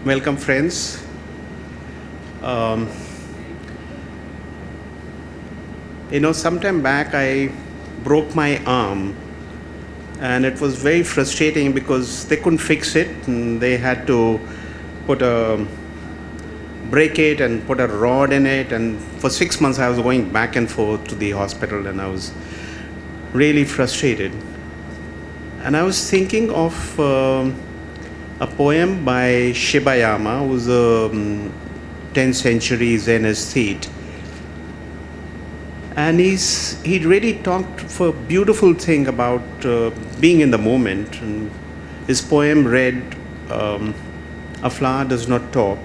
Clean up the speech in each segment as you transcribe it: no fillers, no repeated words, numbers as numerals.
Welcome, friends. Um, sometime back I broke my arm, and it was very frustrating because they couldn't fix it, and they had to put a break it and put a rod in it. And for 6 months, I was going back and forth to the hospital, and I was really frustrated. And I was thinking of a poem by Shibayama, who's a 10th century Zen aesthete. And he really talked for a beautiful thing about being in the moment. And his poem read, "A flower does not talk.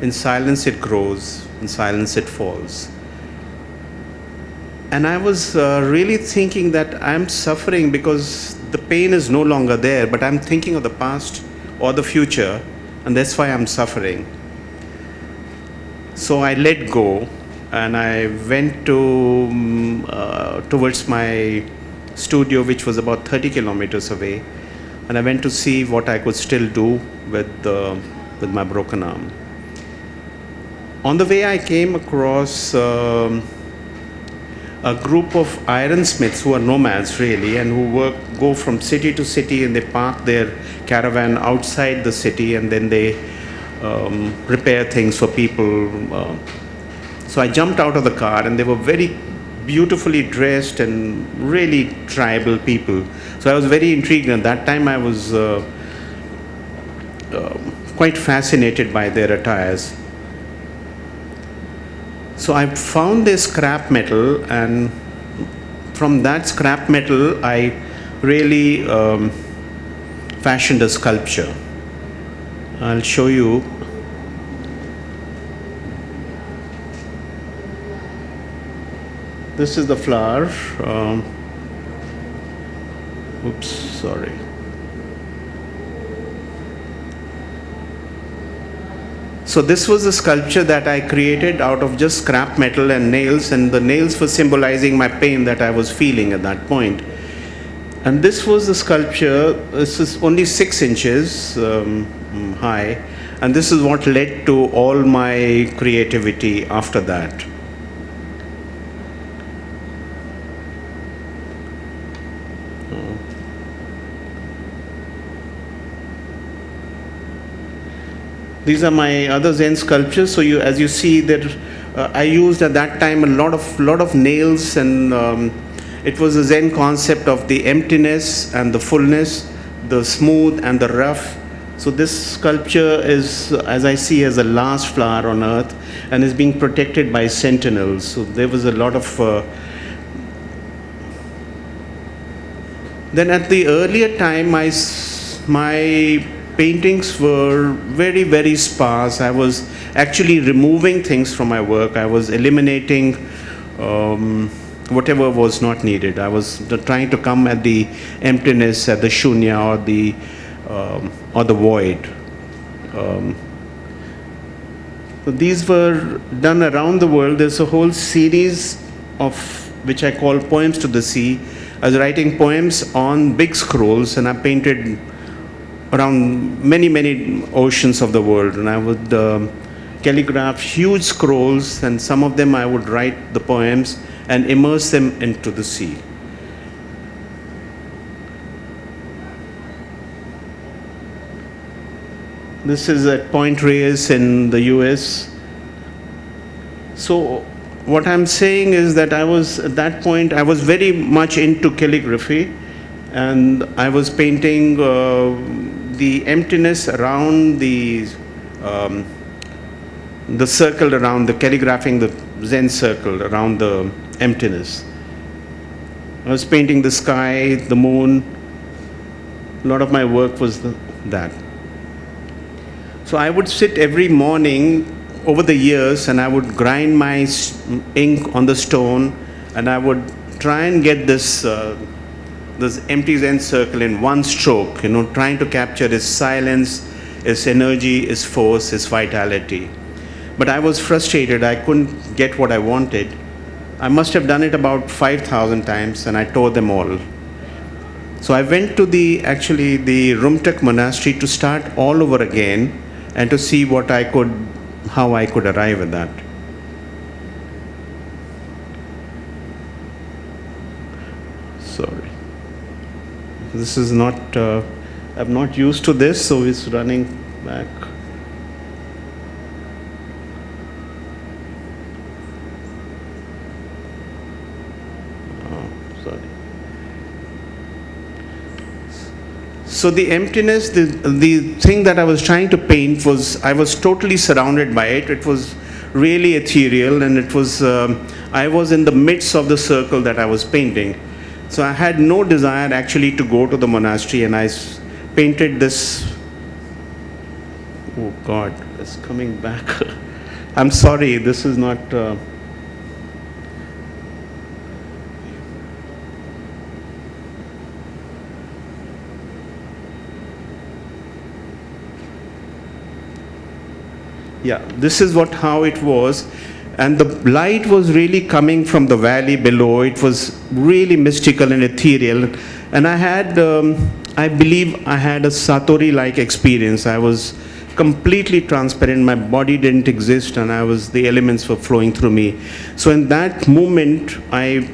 In silence it grows, in silence it falls." And I was really thinking that I'm suffering because the pain is no longer there, but I'm thinking of the past or the future, and that's why I'm suffering. So I let go, and I went towards my studio, which was about 30 kilometers away, and I went to see what I could still do with my broken arm. On the way, I came across a group of ironsmiths who are nomads really, and who go from city to city, and they park their caravan outside the city, and then they repair things for people. So I jumped out of the car, and they were very beautifully dressed and really tribal people. So I was very intrigued. At that time, I was quite fascinated by their attires. So I found this scrap metal, and from that scrap metal, I really fashioned a sculpture. I'll show you. This is the flower. Oops, sorry. So this was a sculpture that I created out of just scrap metal and nails, and the nails were symbolizing my pain that I was feeling at that point. And this was the sculpture. This is only 6 inches high, and this is what led to all my creativity after that. These are my other Zen sculptures. So as you see, that I used at that time a lot of nails, and it was a Zen concept of the emptiness and the fullness, the smooth and the rough. So this sculpture is, as I see, as the last flower on earth, and is being protected by sentinels. So there was a lot of. Then at the earlier time, my paintings were very, very sparse. I was actually removing things from my work. I was eliminating whatever was not needed. I was trying to come at the emptiness, at the shunya, or the void. So these were done around the world. There's a whole series of which I call Poems to the Sea. I was writing poems on big scrolls, and I painted around many oceans of the world, and I would calligraph huge scrolls, and some of them I would write the poems and immerse them into the sea. This is at Point Reyes in the US. So what I'm saying is that at that point I was very much into calligraphy, and I was painting the emptiness around the circle around the calligraphing the Zen circle around the emptiness. I was painting the sky, the moon. A lot of my work was that. So I would sit every morning over the years, and I would grind my ink on the stone, and I would try and get this empty Zen circle in one stroke, trying to capture its silence, its energy, its force, its vitality. But I was frustrated. I couldn't get what I wanted. I must have done it about 5,000 times, and I tore them all. So I went to the Rumtek monastery to start all over again, and to see how I could arrive at that. Sorry. This is not, I'm not used to this, so it's running back. Sorry. So the emptiness, the thing that I was trying to paint was, I was totally surrounded by it. It was really ethereal, and it was, I was in the midst of the circle that I was painting. So I had no desire actually to go to the monastery, and I painted this. Oh God, it's coming back. I'm sorry, this is not. Yeah, this is how it was. And the light was really coming from the valley below. It was really mystical and ethereal. And I had, I believe I had a Satori-like experience. I was completely transparent. My body didn't exist, and the elements were flowing through me. So in that moment, I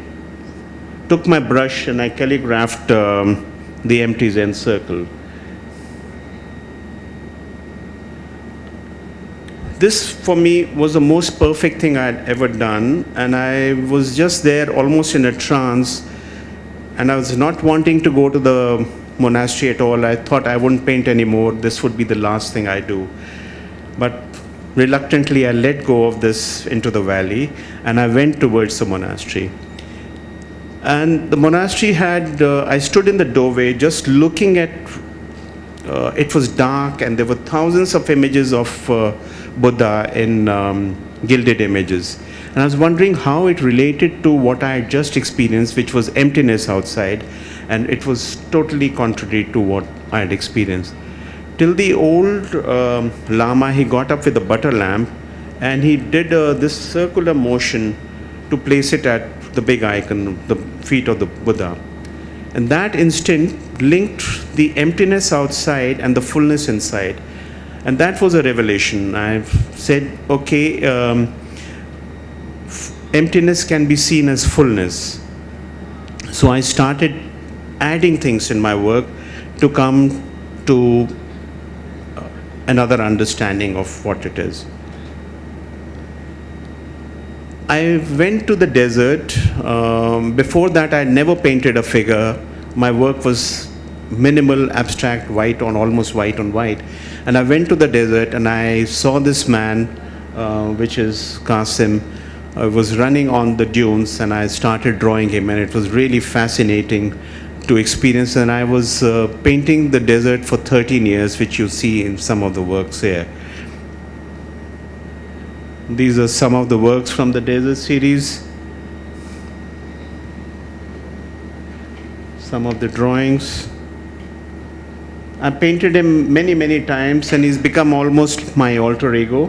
took my brush and I calligraphed the empty Zen circle. This, for me, was the most perfect thing I had ever done, and I was just there almost in a trance, and I was not wanting to go to the monastery at all. I thought I wouldn't paint anymore. This would be the last thing I do. But reluctantly, I let go of this into the valley, and I went towards the monastery. And the monastery had, I stood in the doorway just looking at, it was dark, and there were thousands of images of Buddha in gilded images. And I was wondering how it related to what I had just experienced, which was emptiness outside, and it was totally contrary to what I had experienced. Till the old Lama, he got up with a butter lamp, and he did this circular motion to place it at the big icon, the feet of the Buddha. And that instant linked the emptiness outside and the fullness inside. And that was a revelation. I said, okay, emptiness can be seen as fullness. So I started adding things in my work to come to another understanding of what it is. I went to the desert. Before that, I had never painted a figure. My work was minimal, abstract, white on almost white on white. And I went to the desert, and I saw this man, which is Qasim, was running on the dunes, and I started drawing him, and it was really fascinating to experience. And I was painting the desert for 13 years, which you see in some of the works here. These are some of the works from the desert series. Some of the drawings. I painted him many, many times, and he's become almost my alter ego.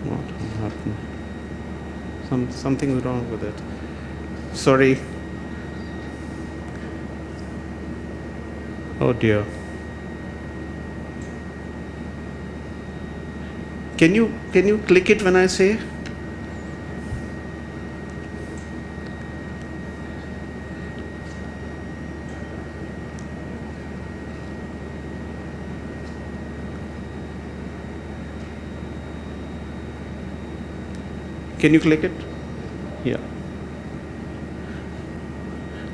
What happened? Something's wrong with it. Sorry. Oh dear. Can you click it when I say? Can you click it? Yeah.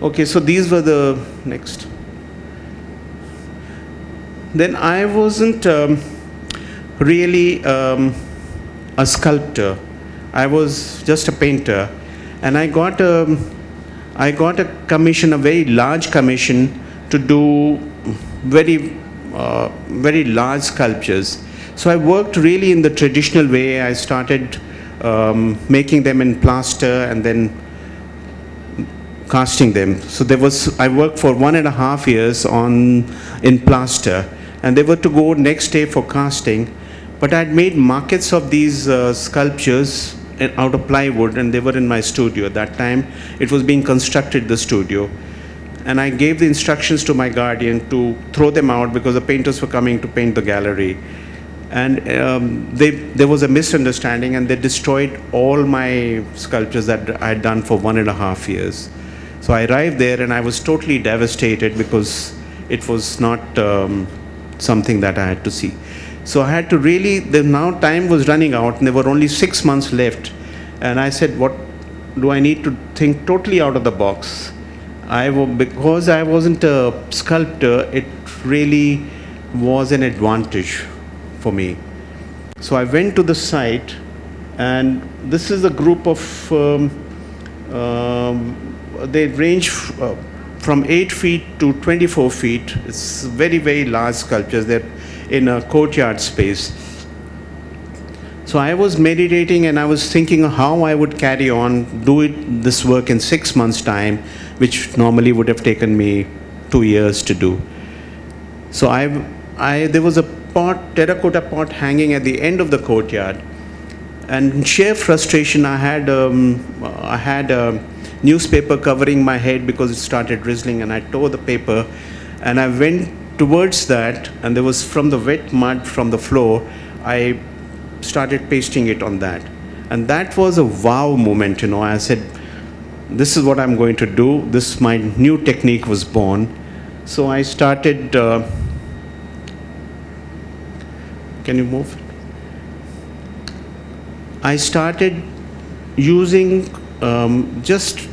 Okay, so these were the next. Then I wasn't really a sculptor. I was just a painter, and I got a commission, a very large commission, to do very large sculptures. So I worked really in the traditional way. I started making them in plaster and then casting them. So I worked for 1.5 years in plaster, and they were to go next day for casting. But I had made maquettes of these sculptures out of plywood, and they were in my studio. At that time, it was being constructed, the studio. And I gave the instructions to my guardian to throw them out because the painters were coming to paint the gallery. And there was a misunderstanding, and they destroyed all my sculptures that I had done for 1.5 years. So I arrived there, and I was totally devastated because it was not something that I had to see. So I had to really, now time was running out, and there were only 6 months left. And I said, what do I need to think totally out of the box? Because I wasn't a sculptor, it really was an advantage for me. So I went to the site, and this is a group of, they range from 8 feet to 24 feet. It's very, very large sculptures. They're in a courtyard space. So I was meditating, and I was thinking how I would carry on, this work in 6 months' time, which normally would have taken me 2 years to do. So there was a terracotta pot hanging at the end of the courtyard, and in sheer frustration, I had a newspaper covering my head because it started drizzling, and I tore the paper, and I went towards that, and there was, from the wet mud from the floor, I started pasting it on that. And that was a wow moment, I said, this is what I'm going to do. My new technique was born. So I started, can you move? I started using just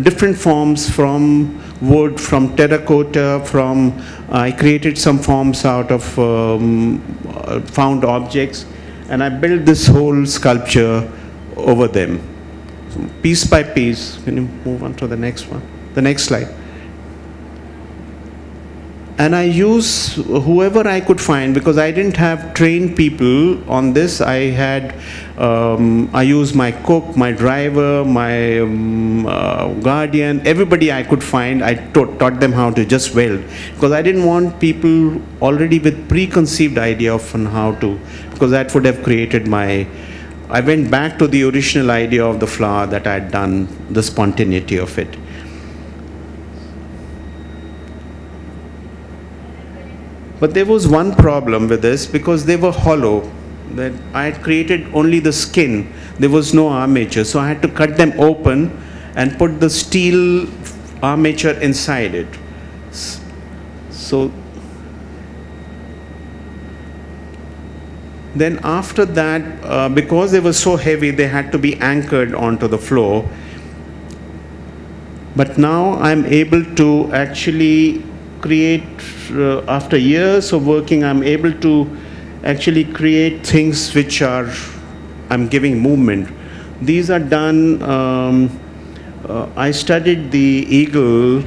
different forms from wood, from terracotta, I created some forms out of found objects, and I built this whole sculpture over them, piece by piece. Can you move on to the next one? The next slide. And I use whoever I could find, because I didn't have trained people on this. I used my cook, my driver, my guardian, everybody I could find. I taught them how to just weld, because I didn't want people already with preconceived idea of how to, because that would have created I went back to the original idea of the flower that I had done, the spontaneity of it. But there was one problem with this, because they were hollow. That I had created only the skin. There was no armature. So I had to cut them open and put the steel armature inside it. So then after that, because they were so heavy, they had to be anchored onto the floor. But now I'm able to actually create, after years of working, I'm able to actually create things which I'm giving movement. These are done, I studied the eagle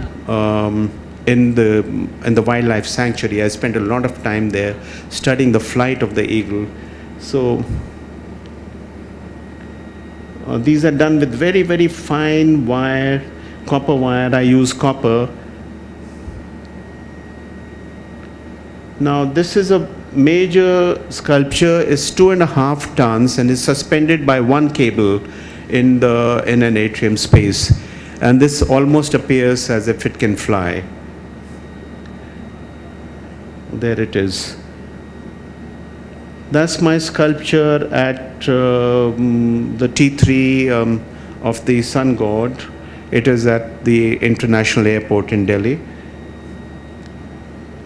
in the wildlife sanctuary. I spent a lot of time there studying the flight of the eagle. So these are done with very, very fine wire, copper wire. I use copper. Now this is a major sculpture, is 2.5 tons, and is suspended by one cable in an atrium space. And this almost appears as if it can fly. There it is. That's my sculpture at the T3 of the sun god. It is at the international airport in Delhi.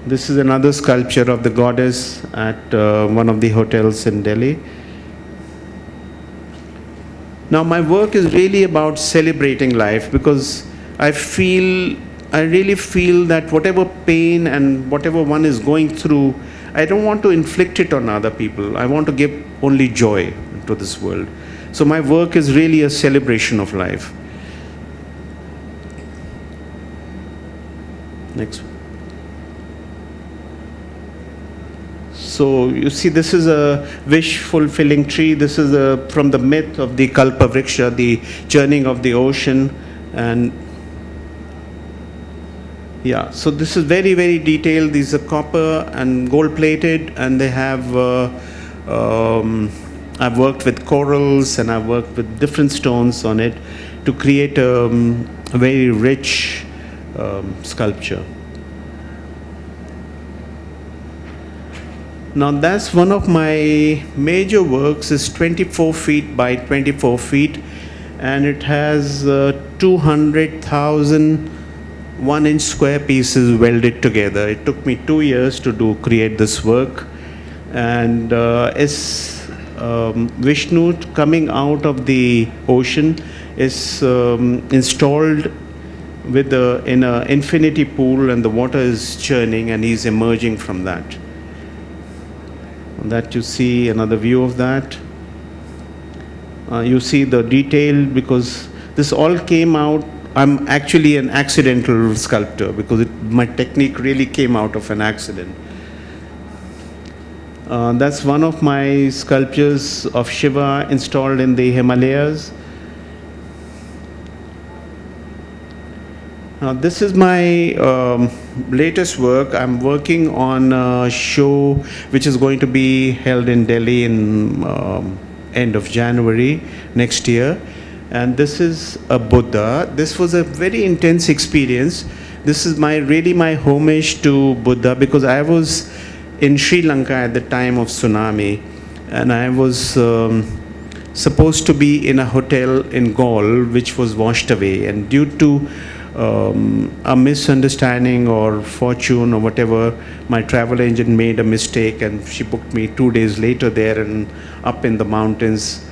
This is another sculpture of the goddess at one of the hotels in Delhi. Now my work is really about celebrating life, because I really feel that whatever pain and whatever one is going through, I don't want to inflict it on other people. I want to give only joy to this world. So my work is really a celebration of life. Next. So you see, this is a wish-fulfilling tree. This is from the myth of the Kalpavriksha, the churning of the ocean. And yeah, so this is very, very detailed. These are copper and gold-plated, and they have I've worked with corals and I've worked with different stones on it to create a very rich sculpture. Now that's one of my major works. Is 24 feet by 24 feet, and it has 200,000 1-inch square pieces welded together. It took me 2 years to create this work, and it's Vishnu coming out of the ocean is installed in an infinity pool, and the water is churning, and he's emerging from that. That you see another view of that. You see the detail, because this all came out. I'm actually an accidental sculptor because my technique really came out of an accident. That's one of my sculptures of Shiva installed in the Himalayas. Now this is my latest work. I'm working on a show which is going to be held in Delhi in end of January next year. And this is a Buddha. This was a very intense experience. This is really my homage to Buddha, because I was in Sri Lanka at the time of tsunami, and I was supposed to be in a hotel in Gaul which was washed away, and due to a misunderstanding or fortune or whatever, my travel agent made a mistake, and she booked me 2 days later there and up in the mountains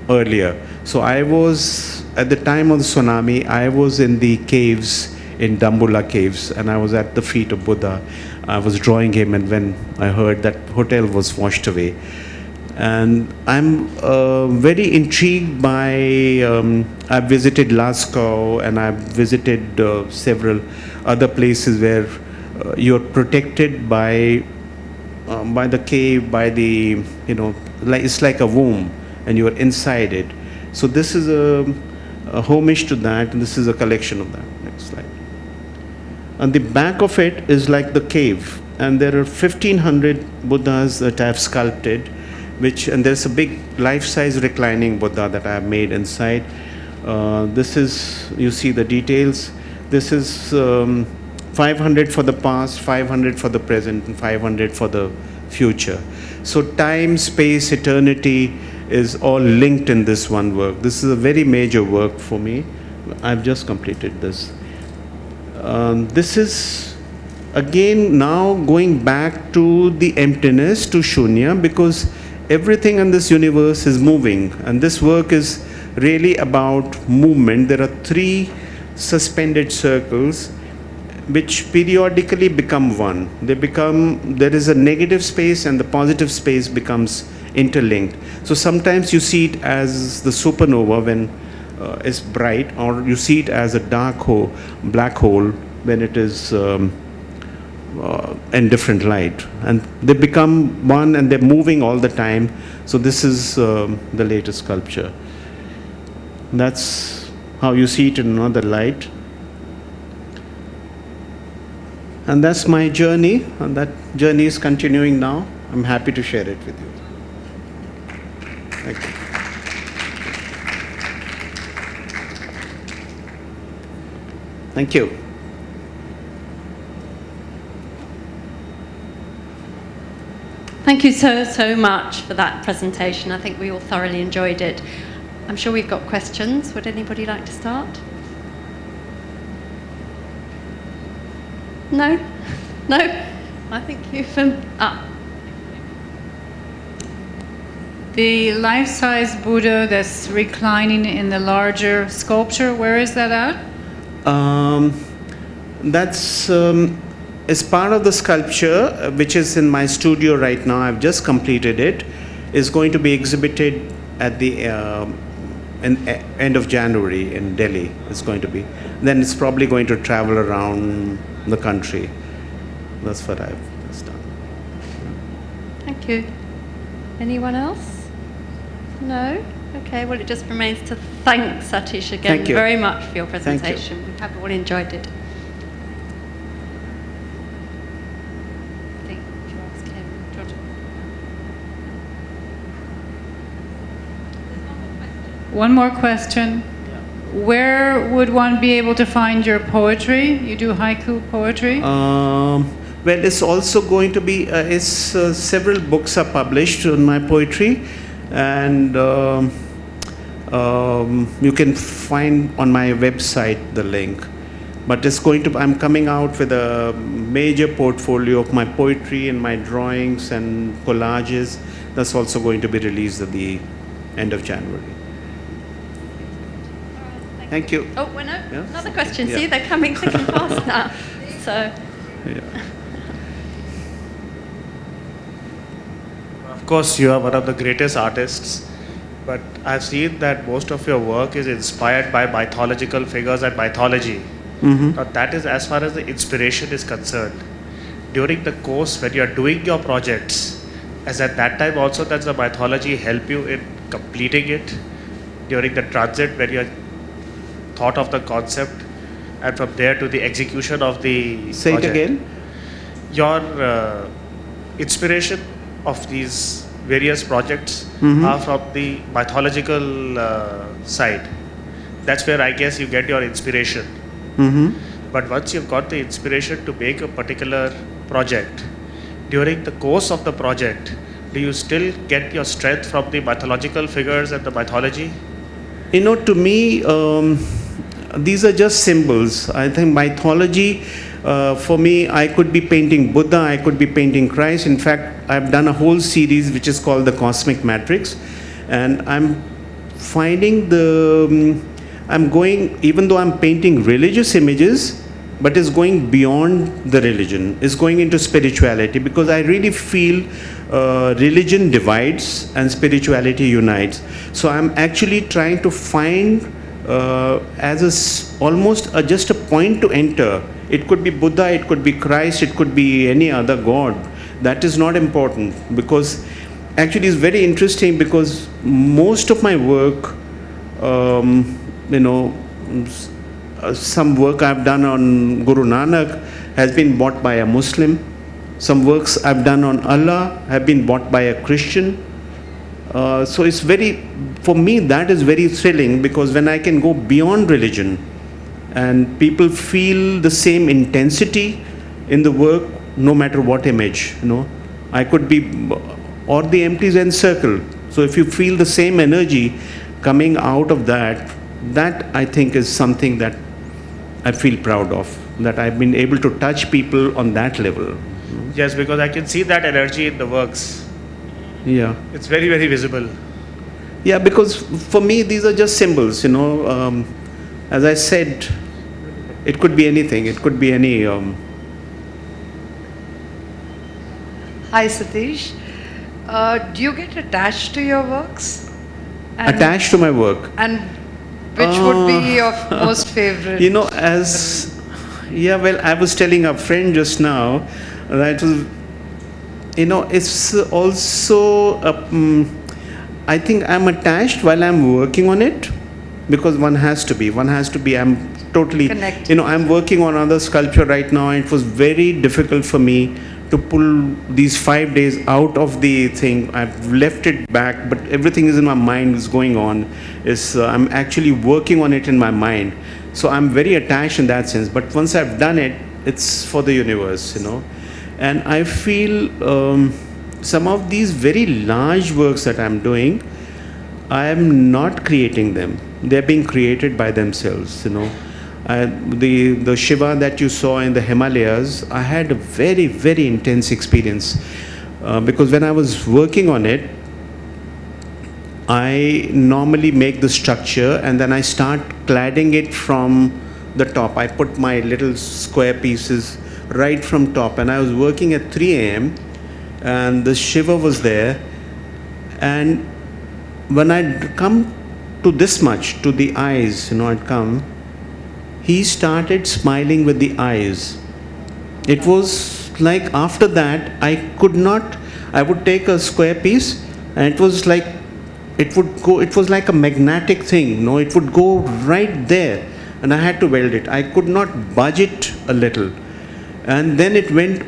earlier. So I was, at the time of the tsunami, I was in the caves, in Dambula caves, and I was at the feet of Buddha. I was drawing him, and when I heard that hotel was washed away. And I'm very intrigued by, I've visited Lascaux, and I've visited several other places where you're protected by the cave, by the, it's like a womb, and you're inside it. So this is a homage to that, and this is a collection of that. Next slide. On the back of it is like the cave, and there are 1,500 Buddhas that I've sculpted, and there's a big life-size reclining Buddha that I've made inside. This is, you see the details. This is 500 for the past, 500 for the present, and 500 for the future. So time, space, eternity is all linked in this one work. This is a very major work for me. I've just completed this. This is again now going back to the emptiness, to Shunya, because everything in this universe is moving, and this work is really about movement. There are 3 suspended circles which periodically become one. There is a negative space, and the positive space becomes interlinked. So sometimes you see it as the supernova when it's bright, or you see it as a black hole when it is in different light, and they become one, and they're moving all the time. So this is the latest sculpture. That's how you see it in another light. And that's my journey, and that journey is continuing now. I'm happy to share it with you. Thank you. Thank you. Thank you so much for that presentation. I think we all thoroughly enjoyed it. I'm sure we've got questions. Would anybody like to start? No? No? I think you've... The life-size Buddha that's reclining in the larger sculpture, where is that at? That's is part of the sculpture, which is in my studio right now. I've just completed it. Is going to be exhibited at the end of January in Delhi. It's going to be. Then it's probably going to travel around the country. That's what I've done. Thank you. Anyone else? No? Okay, well, it just remains to thank Satish again very much for your presentation. We have all enjoyed it. I think if you ask him, One more question. Where would one be able to find your poetry? You do haiku poetry? Well, it's also going to be, several books are published on my poetry, and you can find on my website the link. But I'm coming out with a major portfolio of my poetry and my drawings and collages. That's also going to be released at the end of January. Thank you. Oh, well, no, Yeah? another question. Yeah. See, they're coming thick and fast now. So, Yeah. Of course, you are one of the greatest artists, but I've seen that most of your work is inspired by mythological figures and mythology. Now, that is as far as the inspiration is concerned. During the course, when you are doing your projects, as at that time also does the mythology help you in completing it? During the transit, when you are thought of the concept, and from there to the execution of the Say project. it again. Your inspiration of these various projects are from the mythological side. That's where I guess you get your inspiration. But once you've got the inspiration to make a particular project, during the course of the project, do you still get your strength from the mythological figures and the mythology? To me, these are just symbols. I think mythology, for me, I could be painting Buddha, I could be painting Christ. In fact, I've done a whole series which is called the Cosmic Matrix, and I'm finding I'm going, even though I'm painting religious images, but it's going beyond the religion, it's going into spirituality, because I really feel religion divides and spirituality unites. So I'm actually trying to find almost just a point to enter. It could be Buddha, it could be Christ, it could be any other god. That is not important, because actually it's very interesting, because most of my work, some work I've done on Guru Nanak has been bought by a Muslim. Some works I've done on Allah have been bought by a Christian. So it's for me, that is very thrilling, because when I can go beyond religion and people feel the same intensity in the work, no matter what image, I could be, or the empty Zen circle. So if you feel the same energy coming out of that I think is something that I feel proud of, that I've been able to touch people on that level. Yes, because I can see that energy in the works. Yeah. It's very, very visible. Yeah, because for me, these are just symbols, As I said, it could be anything. It could be any... Hi, Satish. Do you get attached to your works? attached to my work. And which would be your most favorite? I was telling a friend just now that it's also, I think I'm attached while I'm working on it, because one has to be, I'm totally, connected. I'm working on another sculpture right now, and it was very difficult for me to pull these 5 days out of the thing. I've left it back, but everything is in my mind, is going on. I'm actually working on it in my mind. So I'm very attached in that sense. But once I've done it, it's for the universe, And I feel some of these very large works that I'm doing, I am not creating them. They're being created by themselves, The Shiva that you saw in the Himalayas, I had a very, very intense experience, because when I was working on it, I normally make the structure and then I start cladding it from the top. I put my little square pieces right from top, and I was working at 3 a.m. and the Shiva was there, and when I'd come to this much, to the eyes, he started smiling with the eyes. It was like, after that, I would take a square piece, and it was like a magnetic thing, it would go right there, and I had to weld it. I could not budge it a little. And then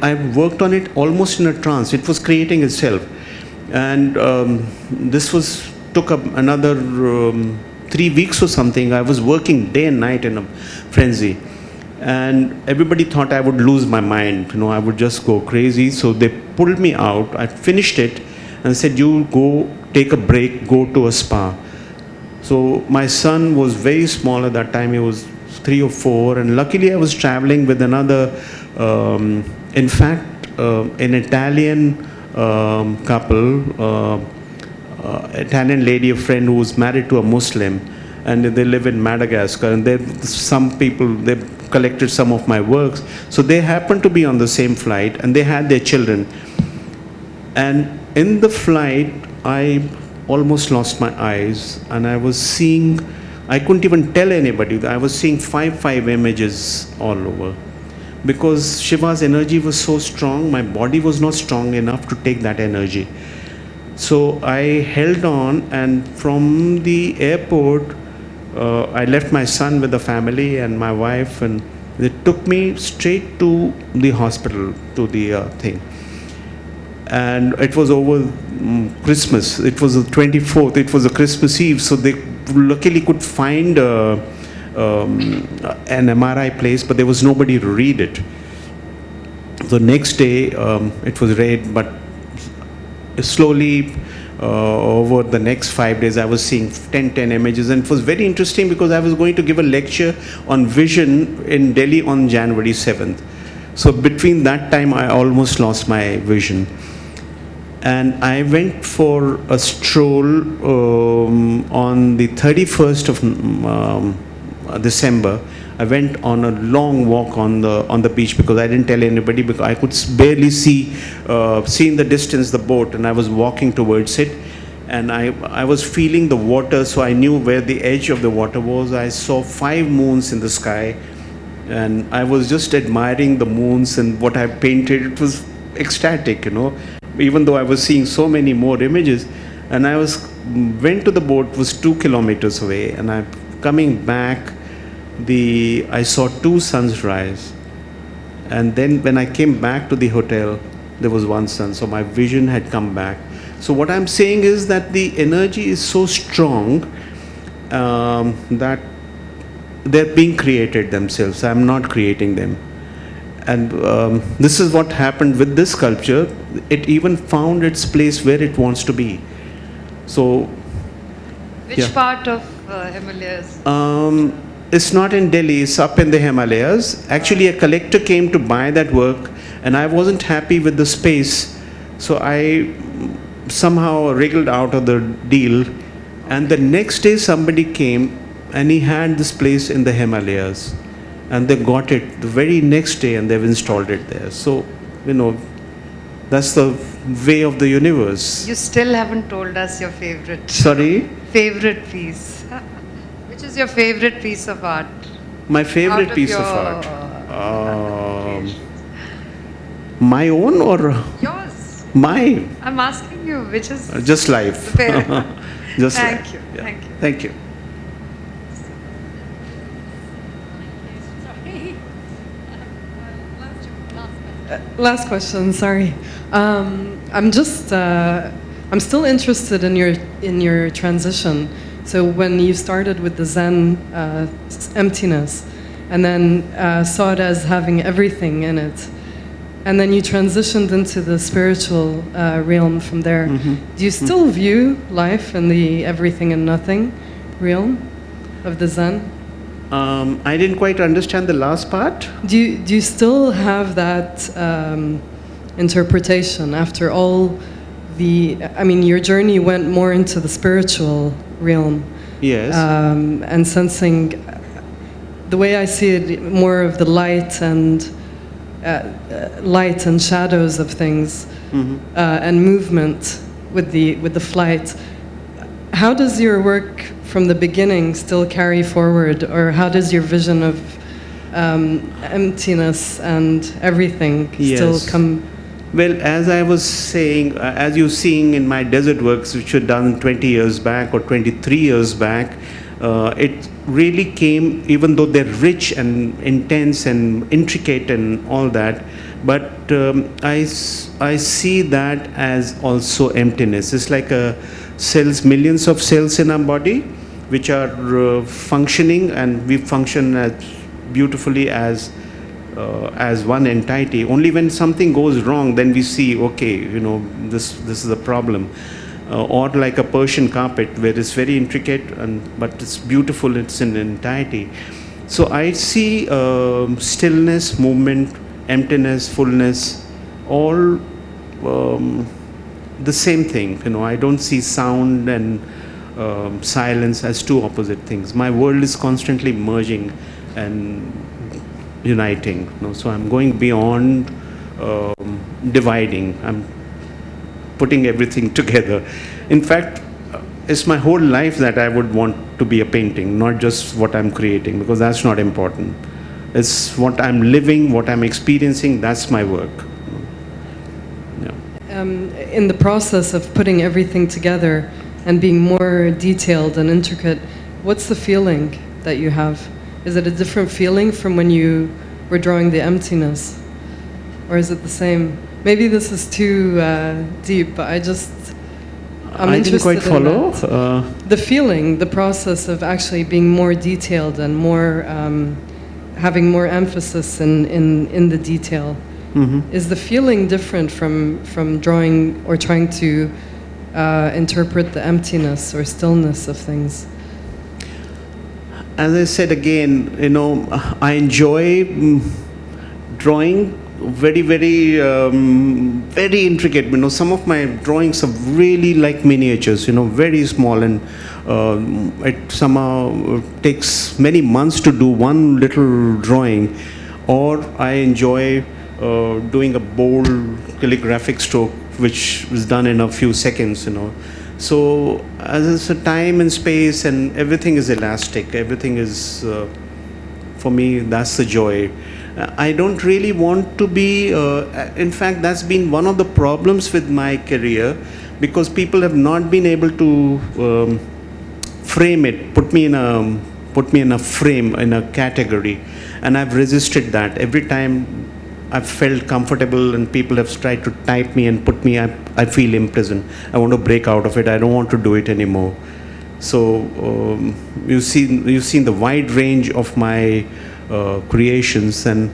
I worked on it almost in a trance. It was creating itself. And this took up another 3 weeks or something, I was working day and night in a frenzy. And everybody thought I would lose my mind, I would just go crazy. So they pulled me out. I finished it and said, you go take a break, go to a spa. So my son was very small at that time. He was 3 or 4. And luckily I was traveling with another, in fact, an Italian couple, Italian lady, a friend who was married to a Muslim, and they live in Madagascar. And some people, they collected some of my works. So they happened to be on the same flight, and they had their children. And in the flight, I almost lost my eyes, and I was seeing, I couldn't even tell anybody, I was seeing five images all over. Because Shiva's energy was so strong, my body was not strong enough to take that energy. So I held on, and from the airport, I left my son with the family and my wife, and they took me straight to the hospital, to the thing. And it was over Christmas. It was the 24th. It was a Christmas Eve. So they luckily could find an MRI place, but there was nobody to read it. The next day, it was read, but slowly over the next 5 days, I was seeing 10 images. And it was very interesting because I was going to give a lecture on vision in Delhi on January 7th. So between that time, I almost lost my vision. And I went for a stroll on the 31st of December. I went on a long walk on the beach because I didn't tell anybody, because I could barely see in the distance the boat, and I was walking towards it, and I was feeling the water, so I knew where the edge of the water was. I saw 5 moons in the sky, and I was just admiring the moons and what I painted. It was ecstatic, even though I was seeing so many more images. And I went to the boat, was 2 kilometers away, and I'm coming back. I saw 2 suns rise, and then when I came back to the hotel, there was 1 sun. So my vision had come back. So what I'm saying is that the energy is so strong that they're being created themselves. I'm not creating them. And this is what happened with this sculpture. It even found its place where it wants to be. So, which part of Himalayas? It's not in Delhi, it's up in the Himalayas. Actually, a collector came to buy that work, and I wasn't happy with the space. So I somehow wriggled out of the deal. And the next day somebody came, and he had this place in the Himalayas. And they got it the very next day, and they've installed it there. So, that's the way of the universe. You still haven't told us your favorite. Sorry? Favorite piece. Which is your favorite piece of art? My favorite piece of art. My own or? Yours. My. I'm asking you, which is? Just life. Just Thank life. you. Yeah. Thank you. Thank you. Last question, sorry. I'm still interested in your transition. So when you started with the Zen emptiness, and then saw it as having everything in it, and then you transitioned into the spiritual realm from there. Do you still view life in the everything and nothing realm of the Zen? I didn't quite understand the last part. Do you still have that interpretation after all your journey went more into the spiritual realm? Yes. And sensing, the way I see it, more of the light and shadows of things, and movement with the flight. How does your work from the beginning still carry forward, or how does your vision of emptiness and everything still come? Well, as I was saying, as you're seeing in my desert works, which were done 20 years back or 23 years back, it really came, even though they're rich and intense and intricate and all that, but I see that as also emptiness. It's like millions of cells in our body. which are functioning, and we function as beautifully as one entity. Only when something goes wrong, then we see, okay, this is a problem. Or like a Persian carpet, where it's very intricate, but it's beautiful, it's an entirety. So I see stillness, movement, emptiness, fullness, all the same thing. I don't see sound and silence as two opposite things. My world is constantly merging and uniting. So I'm going beyond dividing. I'm putting everything together. In fact, it's my whole life that I would want to be a painting, not just what I'm creating, because that's not important. It's what I'm living, what I'm experiencing, that's my work. Yeah. In the process of putting everything together and being more detailed and intricate, what's the feeling that you have? Is it a different feeling from when you were drawing the emptiness? Or is it the same? Maybe this is too deep, but I'm I interested didn't quite follow. In the feeling, the process of actually being more detailed and more having more emphasis in the detail. Mm-hmm. Is the feeling different from drawing or trying to interpret the emptiness or stillness of things? As I said again, I enjoy drawing very, very, very intricate. Some of my drawings are really like miniatures, very small, and it somehow takes many months to do one little drawing. Or I enjoy doing a bold calligraphic stroke, which is done in a few seconds, So as it's a time and space, and everything is elastic, everything is, for me, that's the joy. I don't really want to be, in fact, that's been one of the problems with my career, because people have not been able to frame it, put me in a frame, in a category, and I've resisted that. Every time I've felt comfortable and people have tried to type me and put me, I feel imprisoned. I want to break out of it. I don't want to do it anymore. So you've seen the wide range of my creations, and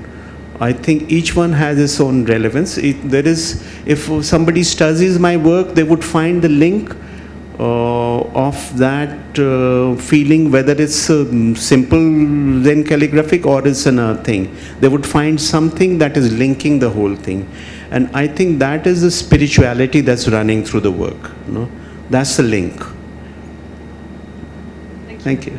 I think each one has its own relevance. If somebody studies my work, they would find the link of that feeling, whether it's simple Zen calligraphic or it's another thing. They would find something that is linking the whole thing. And I think that is the spirituality that's running through the work. That's the link. Thank you.